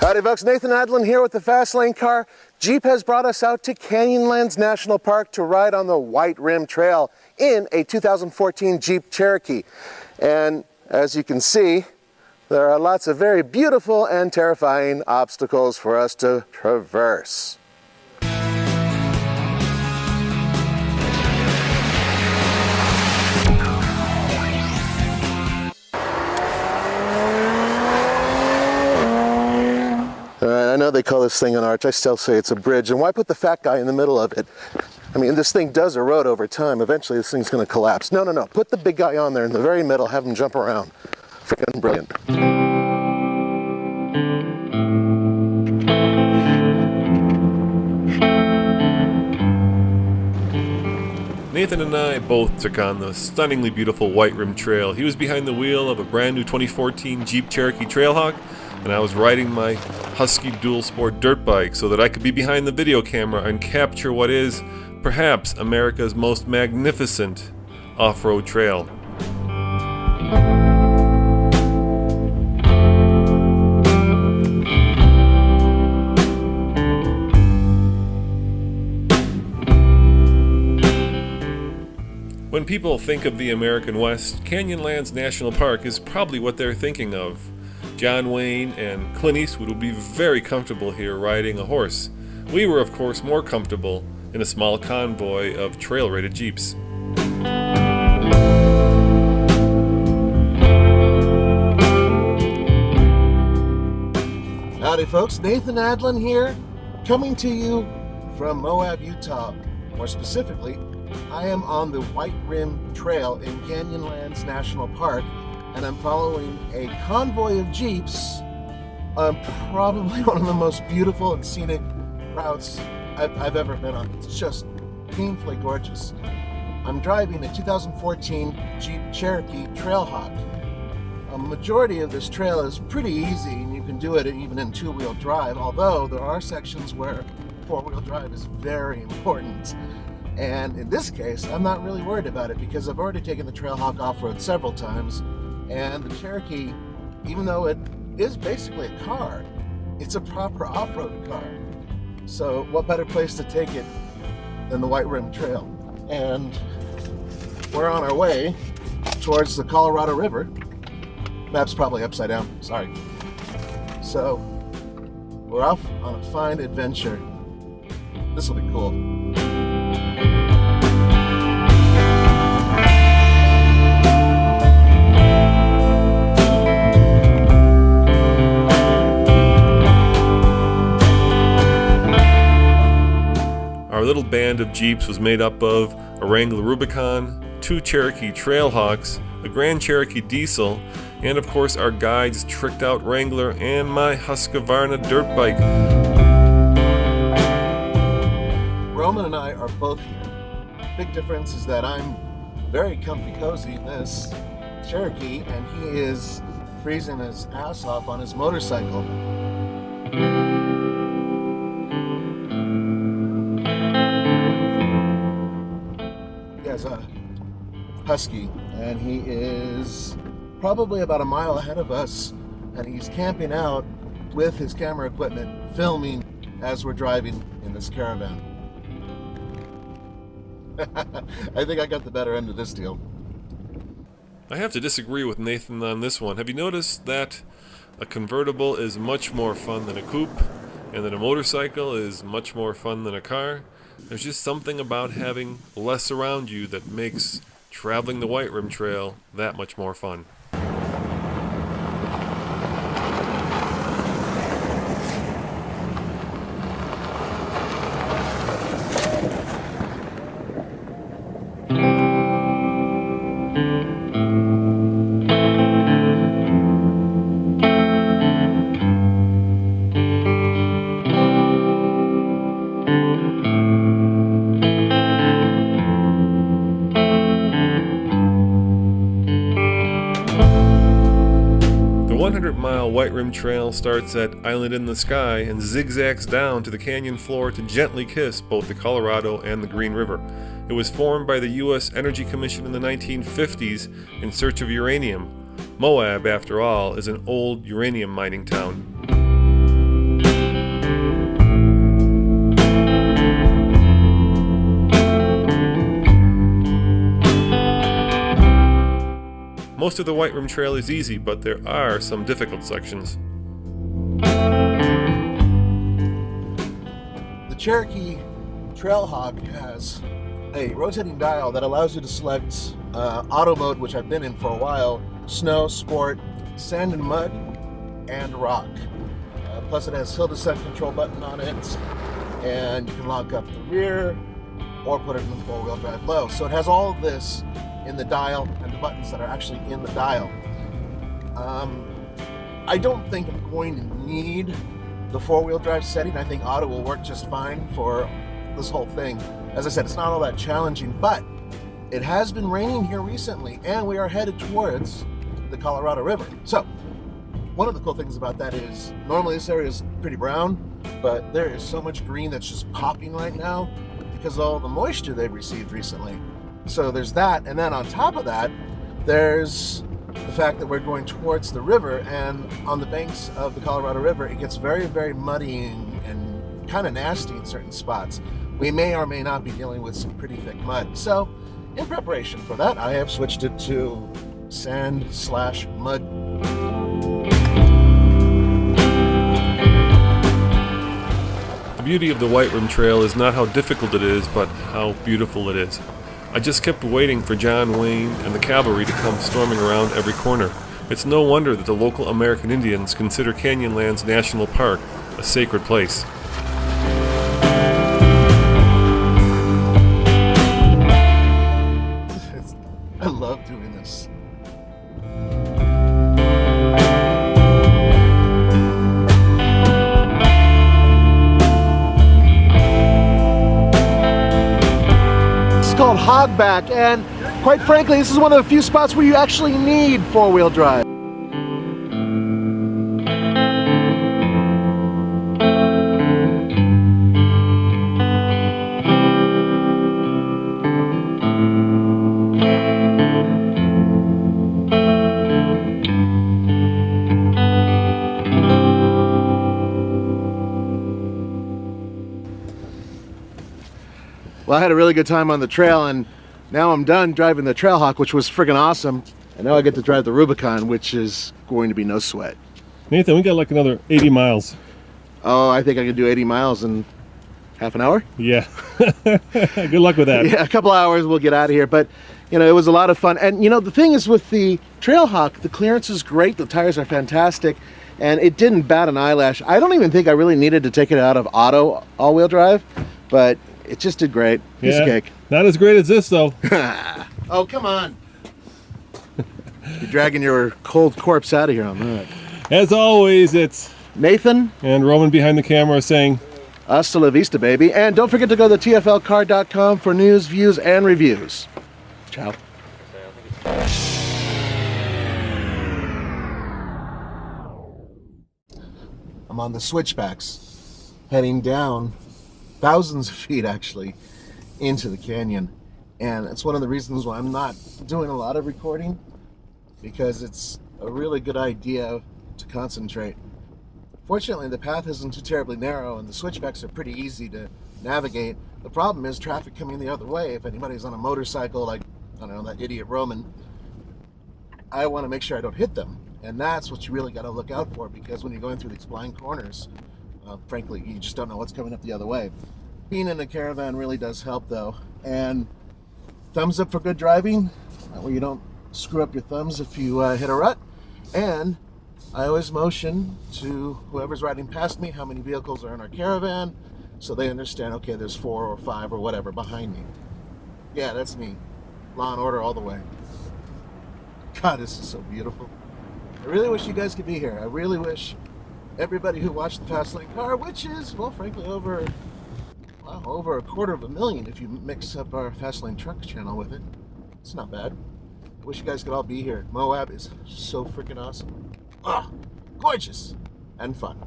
Howdy folks, Nathan Adlin here with the Fast Lane car. Jeep has brought us out to Canyonlands National Park to ride on the White Rim Trail in a 2014 Jeep Cherokee. And as you can see, there are lots of very beautiful and terrifying obstacles for us to traverse. I know they call this thing an arch. I still say it's a bridge. And why put the fat guy in the middle of it? I mean, this thing does erode over time. Eventually, this thing's going to collapse. No. Put the big guy on there in the very middle. Have him jump around. Freaking brilliant. Nathan and I both took on the stunningly beautiful White Rim Trail. He was behind the wheel of a brand new 2014 Jeep Cherokee Trailhawk, and I was riding my Husky dual sport dirt bike so that I could be behind the video camera and capture what is perhaps America's most magnificent off-road trail. When people think of the American West, Canyonlands National Park is probably what they're thinking of. John Wayne and Clint Eastwood would be very comfortable here riding a horse. We were, of course, more comfortable in a small convoy of trail-rated Jeeps. Howdy folks, Nathan Adlin here, coming to you from Moab, Utah. More specifically, I am on the White Rim Trail in Canyonlands National Park, and I'm following a convoy of Jeeps on probably one of the most beautiful and scenic routes I've ever been on. It's just painfully gorgeous. I'm driving a 2014 Jeep Cherokee Trailhawk. A majority of this trail is pretty easy, and you can do it even in two-wheel drive, although there are sections where four-wheel drive is very important. And in this case, I'm not really worried about it because I've already taken the Trailhawk off-road several times. And the Cherokee, even though it is basically a car, it's a proper off-road car. So what better place to take it than the White Rim Trail? And we're on our way towards the Colorado River. Map's probably upside down, sorry. So we're off on a fine adventure. This will be cool. Our little band of Jeeps was made up of a Wrangler Rubicon, two Cherokee Trailhawks, a Grand Cherokee Diesel, and of course our guide's tricked out Wrangler and my Husqvarna dirt bike. Roman and I are both here. Big difference is that I'm very comfy cozy in this Cherokee, and he is freezing his ass off on his motorcycle. He has a Husky, and he is probably about a mile ahead of us, and he's camping out with his camera equipment, filming as we're driving in this caravan. I think I got the better end of this deal. I have to disagree with Nathan on this one. Have you noticed that a convertible is much more fun than a coupe, and that a motorcycle is much more fun than a car? There's just something about having less around you that makes traveling the White Rim Trail that much more fun. The 100-mile White Rim Trail starts at Island in the Sky and zigzags down to the canyon floor to gently kiss both the Colorado and the Green River. It was formed by the U.S. Energy Commission in the 1950s in search of uranium. Moab, after all, is an old uranium mining town. Most of the White Rim Trail is easy, but there are some difficult sections. The Cherokee Trailhawk has a rotating dial that allows you to select auto mode, which I've been in for a while, snow, sport, sand and mud, and rock. Plus it has hill descent control button on it, and you can lock up the rear or put it in four-wheel drive low. So it has all of this in the dial and the buttons that are actually in the dial. I don't think I'm going to need the four-wheel drive setting. I think auto will work just fine for this whole thing. As I said, it's not all that challenging, but it has been raining here recently, and we are headed towards the Colorado River. So one of the cool things about that is normally this area is pretty brown, but there is so much green that's just popping right now because of all the moisture they've received recently. So there's that, and then on top of that, there's the fact that we're going towards the river, and on the banks of the Colorado River, it gets very, very muddy and kind of nasty in certain spots. We may or may not be dealing with some pretty thick mud. So in preparation for that, I have switched it to sand/mud. The beauty of the White Rim Trail is not how difficult it is, but how beautiful it is. I just kept waiting for John Wayne and the cavalry to come storming around every corner. It's no wonder that the local American Indians consider Canyonlands National Park a sacred place. I love doing this. Called Hogback, and quite frankly, this is one of the few spots where you actually need four-wheel drive. Well, I had a really good time on the trail, and now I'm done driving the Trailhawk, which was friggin' awesome. And now I get to drive the Rubicon, which is going to be no sweat. Nathan, we got like another 80 miles. Oh, I think I can do 80 miles in half an hour? Yeah. Good luck with that. Yeah, a couple hours we'll get out of here. But, you know, it was a lot of fun. And, you know, the thing is with the Trailhawk, the clearance is great. The tires are fantastic. And it didn't bat an eyelash. I don't even think I really needed to take it out of auto all-wheel drive. But it just did great. Piece of cake. Not as great as this, though. Oh, come on. You're dragging your cold corpse out of here on that. As always, it's Nathan and Roman behind the camera saying, hasta la vista, baby. And don't forget to go to tflcar.com for news, views, and reviews. Ciao. I'm on the switchbacks, heading down thousands of feet, actually, into the canyon. And it's one of the reasons why I'm not doing a lot of recording, because it's a really good idea to concentrate. Fortunately, the path isn't too terribly narrow, and the switchbacks are pretty easy to navigate. The problem is traffic coming the other way. If anybody's on a motorcycle, like, I don't know, that idiot Roman, I want to make sure I don't hit them. And that's what you really got to look out for, because when you're going through these blind corners, frankly, you just don't know what's coming up the other way. Being in a caravan really does help, though. And thumbs up for good driving, where you don't screw up your thumbs if you hit a rut. And I always motion to whoever's riding past me how many vehicles are in our caravan, so they understand, okay, there's 4 or 5 or whatever behind me. Yeah, that's me. Law and order all the way. God, this is so beautiful. I really wish you guys could be here. I really wish everybody who watched the Fast Lane Car, which is, well, frankly, over 250,000 if you mix up our Fast Lane Truck channel with it. It's not bad. I wish you guys could all be here. Moab is so freaking awesome. Ah, gorgeous and fun.